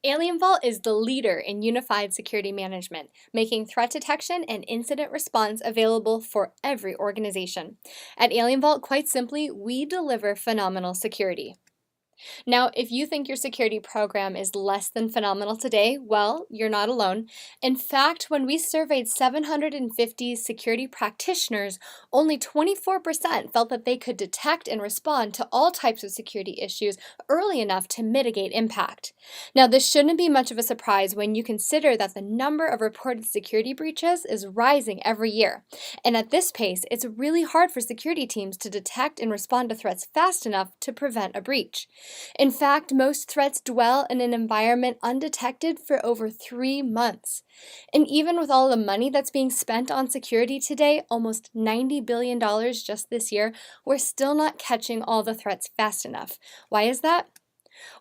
AlienVault is the leader in unified security management, making threat detection and incident response available for every organization. At AlienVault, quite simply, we deliver phenomenal security. Now, if you think your security program is less than phenomenal today, well, you're not alone. In fact, when we surveyed 750 security practitioners, only 24% felt that they could detect and respond to all types of security issues early enough to mitigate impact. Now, this shouldn't be much of a surprise when you consider that the number of reported security breaches is rising every year. And at this pace, it's really hard for security teams to detect and respond to threats fast enough to prevent a breach. In fact, most threats dwell in an environment undetected for over 3 months. And even with all the money that's being spent on security today, almost $90 billion just this year, we're still not catching all the threats fast enough. Why is that?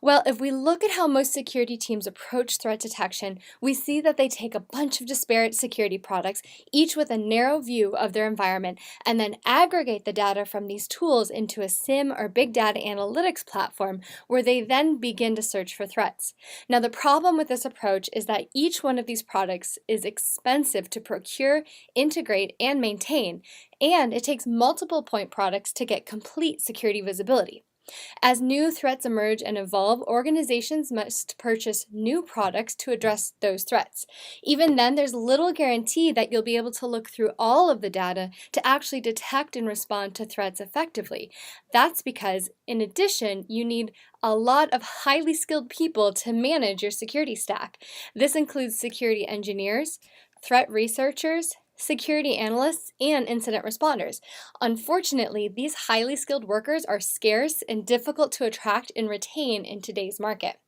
Well, if we look at how most security teams approach threat detection, we see that they take a bunch of disparate security products, each with a narrow view of their environment, and then aggregate the data from these tools into a SIM or big data analytics platform where they then begin to search for threats. Now, the problem with this approach is that each one of these products is expensive to procure, integrate, and maintain, and it takes multiple point products to get complete security visibility. As new threats emerge and evolve, organizations must purchase new products to address those threats. Even then, there's little guarantee that you'll be able to look through all of the data to actually detect and respond to threats effectively. That's because, in addition, you need a lot of highly skilled people to manage your security stack. This includes security engineers, threat researchers, security analysts, and incident responders. Unfortunately, these highly skilled workers are scarce and difficult to attract and retain in today's market.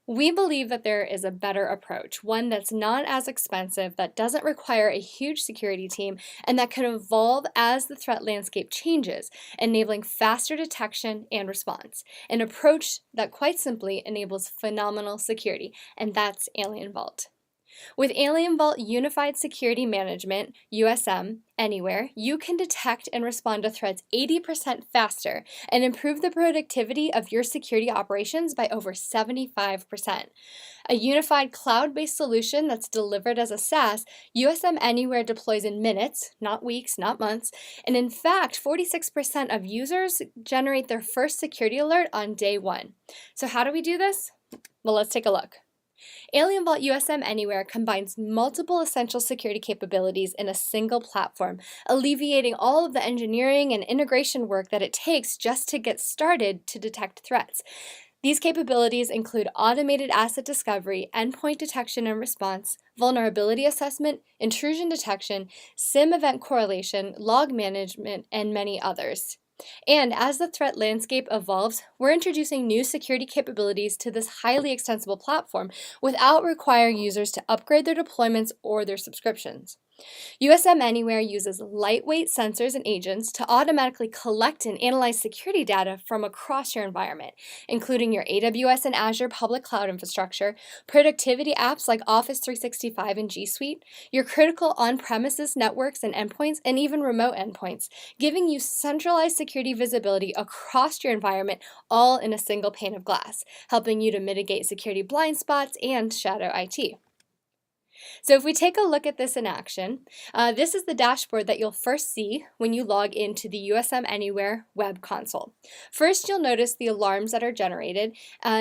We believe that there is a better approach, one that's not as expensive, that doesn't require a huge security team, and that can evolve as the threat landscape changes, enabling faster detection and response. An approach that quite simply enables phenomenal security, and that's AlienVault. With AlienVault Unified Security Management, USM, Anywhere, you can detect and respond to threats 80% faster and improve the productivity of your security operations by over 75%. A unified cloud-based solution that's delivered as a SaaS, USM Anywhere deploys in minutes, not weeks, not months, and in fact, 46% of users generate their first security alert on day one. So how do we do this? Well, let's take a look. AlienVault USM Anywhere combines multiple essential security capabilities in a single platform, alleviating all of the engineering and integration work that it takes just to get started to detect threats. These capabilities include automated asset discovery, endpoint detection and response, vulnerability assessment, intrusion detection, SIM event correlation, log management, and many others. And as the threat landscape evolves, we're introducing new security capabilities to this highly extensible platform without requiring users to upgrade their deployments or their subscriptions. USM Anywhere uses lightweight sensors and agents to automatically collect and analyze security data from across your environment, including your AWS and Azure public cloud infrastructure, productivity apps like Office 365 and G Suite, your critical on-premises networks and endpoints, and even remote endpoints, giving you centralized security visibility across your environment, all in a single pane of glass, helping you to mitigate security blind spots and shadow IT. So if we take a look at this in action, this is the dashboard that you'll first see when you log into the USM Anywhere web console. First, you'll notice the alarms that are generated.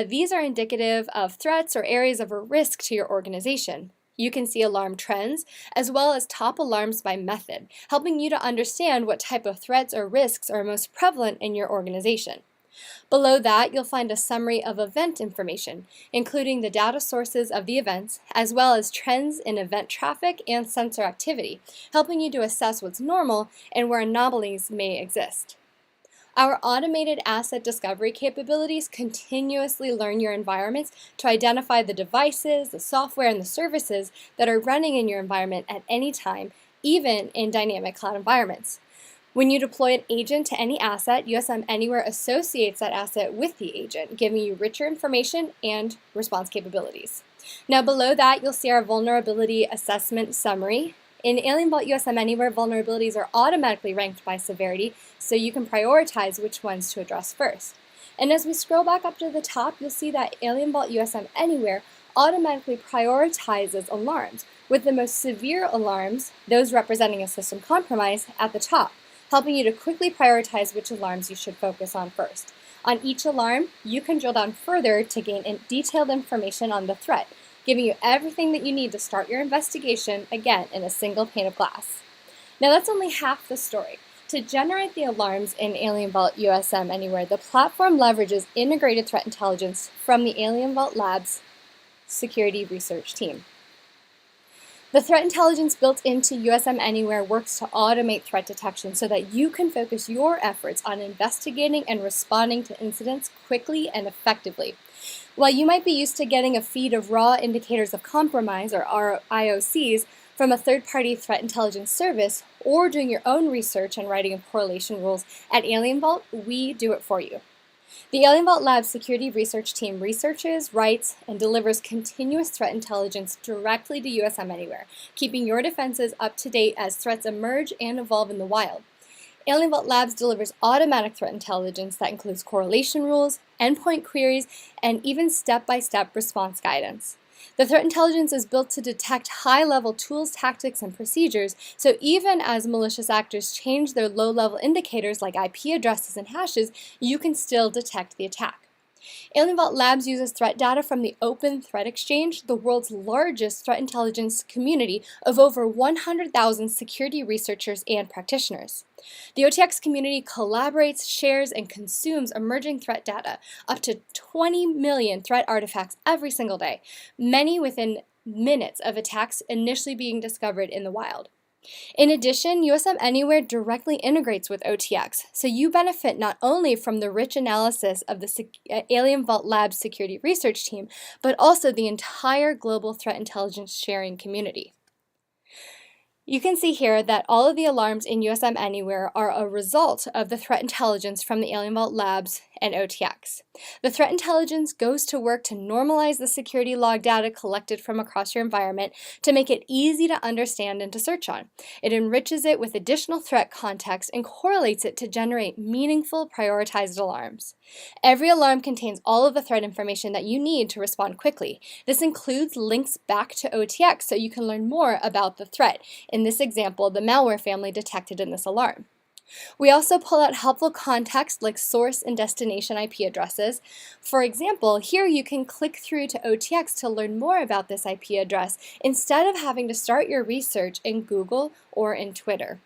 These are indicative of threats or areas of risk to your organization. You can see alarm trends, as well as top alarms by method, helping you to understand what type of threats or risks are most prevalent in your organization. Below that, you'll find a summary of event information, including the data sources of the events, as well as trends in event traffic and sensor activity, helping you to assess what's normal and where anomalies may exist. Our automated asset discovery capabilities continuously learn your environments to identify the devices, the software, and the services that are running in your environment at any time, even in dynamic cloud environments. When you deploy an agent to any asset, USM Anywhere associates that asset with the agent, giving you richer information and response capabilities. Now below that, you'll see our vulnerability assessment summary. In AlienVault USM Anywhere, vulnerabilities are automatically ranked by severity, so you can prioritize which ones to address first. And as we scroll back up to the top, you'll see that AlienVault USM Anywhere automatically prioritizes alarms, with the most severe alarms, those representing a system compromise, at the top, helping you to quickly prioritize which alarms you should focus on first. On each alarm, you can drill down further to gain detailed information on the threat, giving you everything that you need to start your investigation, again, in a single pane of glass. Now that's only half the story. To generate the alarms in AlienVault USM Anywhere, the platform leverages integrated threat intelligence from the AlienVault Labs security research team. The threat intelligence built into USM Anywhere works to automate threat detection so that you can focus your efforts on investigating and responding to incidents quickly and effectively. While you might be used to getting a feed of raw indicators of compromise, or IOCs, from a third-party threat intelligence service, or doing your own research and writing of correlation rules, at AlienVault, we do it for you. The AlienVault Labs security research team researches, writes, and delivers continuous threat intelligence directly to USM Anywhere, keeping your defenses up to date as threats emerge and evolve in the wild. AlienVault Labs delivers automatic threat intelligence that includes correlation rules, endpoint queries, and even step-by-step response guidance. The threat intelligence is built to detect high-level tools, tactics, and procedures, so even as malicious actors change their low-level indicators like IP addresses and hashes, you can still detect the attack. AlienVault Labs uses threat data from the Open Threat Exchange, the world's largest threat intelligence community of over 100,000 security researchers and practitioners. The OTX community collaborates, shares, and consumes emerging threat data, up to 20 million threat artifacts every single day, many within minutes of attacks initially being discovered in the wild. In addition, USM Anywhere directly integrates with OTX, so you benefit not only from the rich analysis of the AlienVault Labs security research team, but also the entire global threat intelligence sharing community. You can see here that all of the alarms in USM Anywhere are a result of the threat intelligence from the AlienVault Labs and OTX. The threat intelligence goes to work to normalize the security log data collected from across your environment to make it easy to understand and to search on. It enriches it with additional threat context and correlates it to generate meaningful, prioritized alarms. Every alarm contains all of the threat information that you need to respond quickly. This includes links back to OTX so you can learn more about the threat. In this example, the malware family detected in this alarm. We also pull out helpful context like source and destination IP addresses. For example, here you can click through to OTX to learn more about this IP address instead of having to start your research in Google or in Twitter.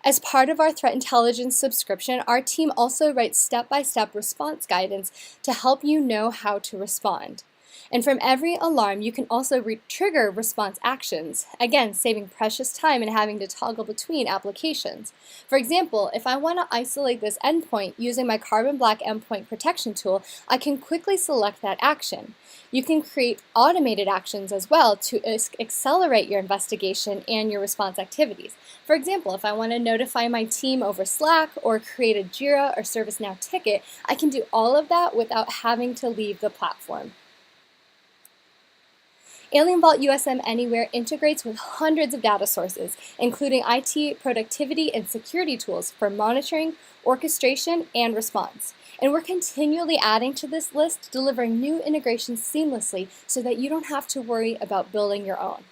As part of our threat intelligence subscription, our team also writes step-by-step response guidance to help you know how to respond. And from every alarm, you can also trigger response actions, again, saving precious time and having to toggle between applications. For example, if I want to isolate this endpoint using my Carbon Black endpoint protection tool, I can quickly select that action. You can create automated actions as well to accelerate your investigation and your response activities. For example, if I want to notify my team over Slack or create a Jira or ServiceNow ticket, I can do all of that without having to leave the platform. AlienVault USM Anywhere integrates with hundreds of data sources, including IT productivity and security tools for monitoring, orchestration, and response. And we're continually adding to this list, delivering new integrations seamlessly so that you don't have to worry about building your own.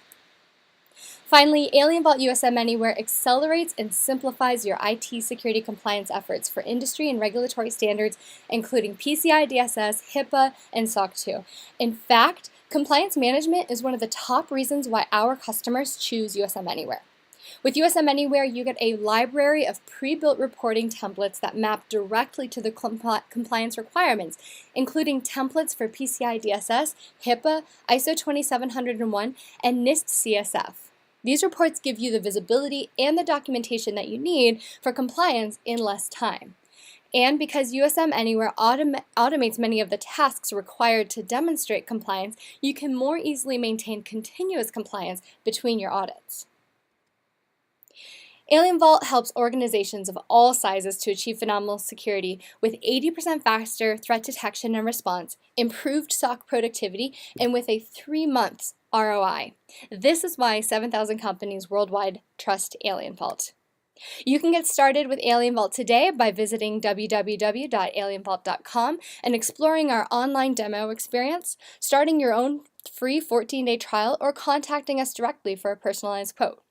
Finally, AlienVault USM Anywhere accelerates and simplifies your IT security compliance efforts for industry and regulatory standards, including PCI DSS, HIPAA, and SOC 2. In fact, compliance management is one of the top reasons why our customers choose USM Anywhere. With USM Anywhere, you get a library of pre-built reporting templates that map directly to the compliance requirements, including templates for PCI DSS, HIPAA, ISO 27001, and NIST CSF. These reports give you the visibility and the documentation that you need for compliance in less time. And because USM Anywhere automates many of the tasks required to demonstrate compliance, you can more easily maintain continuous compliance between your audits. AlienVault helps organizations of all sizes to achieve phenomenal security with 80% faster threat detection and response, improved SOC productivity, and with a 3-month ROI. This is why 7,000 companies worldwide trust AlienVault. You can get started with AlienVault today by visiting www.alienvault.com and exploring our online demo experience, starting your own free 14-day trial, or contacting us directly for a personalized quote.